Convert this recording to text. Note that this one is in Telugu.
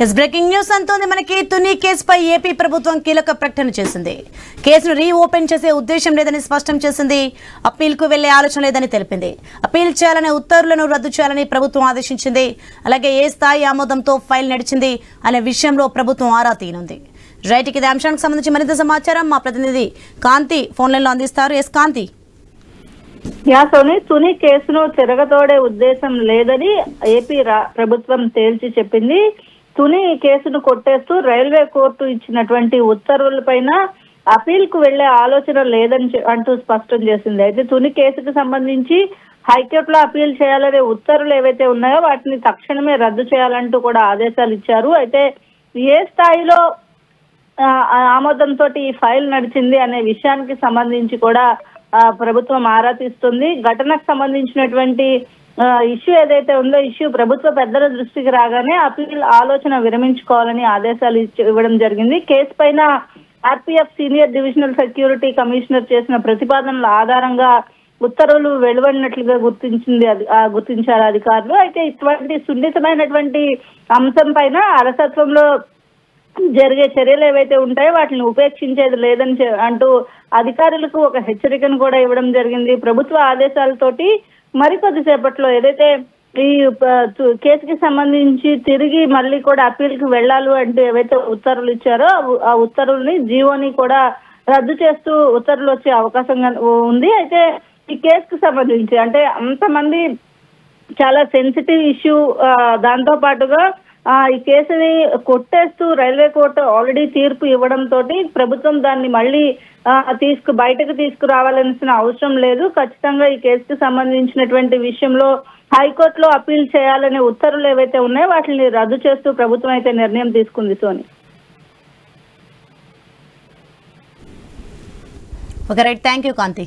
ఎస్ బ్రేకింగ్ న్యూస్ అంతోంది మనకి. తుని కేసుపై ఏపీ ప్రభుత్వం కీలక ప్రకటన చేసింది. కేసును రీఓపెన్ చేసే ఉద్దేశం లేదని స్పష్టం చేసింది. అప్పీల్కు వెళ్లే ఆలోచన లేదని తెలిపింది. అప్పీల్ చేయాలనే ఉత్తర్వులను రద్దు చేయాలని ప్రభుత్వం ఆదేశించింది. అలాగే ఏ స్థాయి ఆమోదంతో ఫైల్ నడిచింది అనే విషయంలో ప్రభుత్వం ఆరా తీయనుంది. రైట్, ఇది అంశానికి సంబంధించి మరింత సమాచారం మా ప్రతినిధి కాంతి ఫోన్ లైన్ లో అందిస్తారు. ఎస్ కాంతి. తుని కేసును తిరగతోడే ఉద్దేశం లేదని ఏపీ ప్రభుత్వం తేల్చి చెప్పింది. తుని కేసును కొట్టేస్తూ రైల్వే కోర్టు ఇచ్చినటువంటి ఉత్తర్వులపైన అపీల్ కు వెళ్లే ఆలోచన లేదని అంటూ స్పష్టం చేసింది. అయితే తుని కేసుకు సంబంధించి హైకోర్టులో అపీల్ చేయాలనే ఉత్తర్వులు ఏవైతే ఉన్నాయో వాటిని తక్షణమే రద్దు చేయాలంటూ కూడా ఆదేశాలు ఇచ్చారు. అయితే ఏ స్థాయిలో ఆమోదంతో ఈ ఫైల్ నడిచింది అనే విషయానికి సంబంధించి కూడా ప్రభుత్వం ఆరా తీస్తుంది. ఘటనకు సంబంధించినటువంటి ఇష్యూ ఏదైతే ఉందో ఇష్యూ ప్రభుత్వ పెద్దల దృష్టికి రాగానే అపీల్ ఆలోచన విరమించుకోవాలని ఆదేశాలు ఇవ్వడం జరిగింది. కేసు పైన RPF senior divisional security commissioner చేసిన ప్రతిపాదనల ఆధారంగా ఉత్తర్వులు వెలువడినట్లుగా గుర్తించారు అధికారులు. అయితే ఇటువంటి సున్నితమైనటువంటి అంశం పైన అలసత్వంలో జరిగే చర్యలు ఏవైతే ఉంటాయో వాటిని ఉపేక్షించేది లేదని అంటూ అధికారులకు ఒక హెచ్చరికను కూడా ఇవ్వడం జరిగింది. ప్రభుత్వ ఆదేశాలతోటి మరికొద్దిసేపట్లో ఏదైతే ఈ కేసుకి సంబంధించి తిరిగి మళ్ళీ కూడా అప్పీల్ కి వెళ్ళాలి అంటూ ఏవైతే ఉత్తర్వులు ఇచ్చారో ఆ ఉత్తర్వుల్ని జీవోని కూడా రద్దు చేస్తూ ఉత్తర్వులు వచ్చే అవకాశం ఉంది. అయితే ఈ కేసుకు సంబంధించి అంటే అంతమంది చాలా సెన్సిటివ్ ఇష్యూ, దాంతో పాటుగా ఈ కేసుని కొట్టేస్తూ రైల్వే కోర్టు ఆల్రెడీ తీర్పు ఇవ్వడంతో ప్రభుత్వం దాన్ని మళ్ళీ బయటకు తీసుకురావాల్సిన అవసరం లేదు. ఖచ్చితంగా ఈ కేసుకు సంబంధించినటువంటి విషయంలో హైకోర్టులో అప్పీల్ చేయాలనే ఉత్తర్వులు ఏవైతే ఉన్నాయో వాటిని రద్దు చేస్తూ ప్రభుత్వం అయితే నిర్ణయం తీసుకుంది. Soni. Okay right, thank you Kanthi.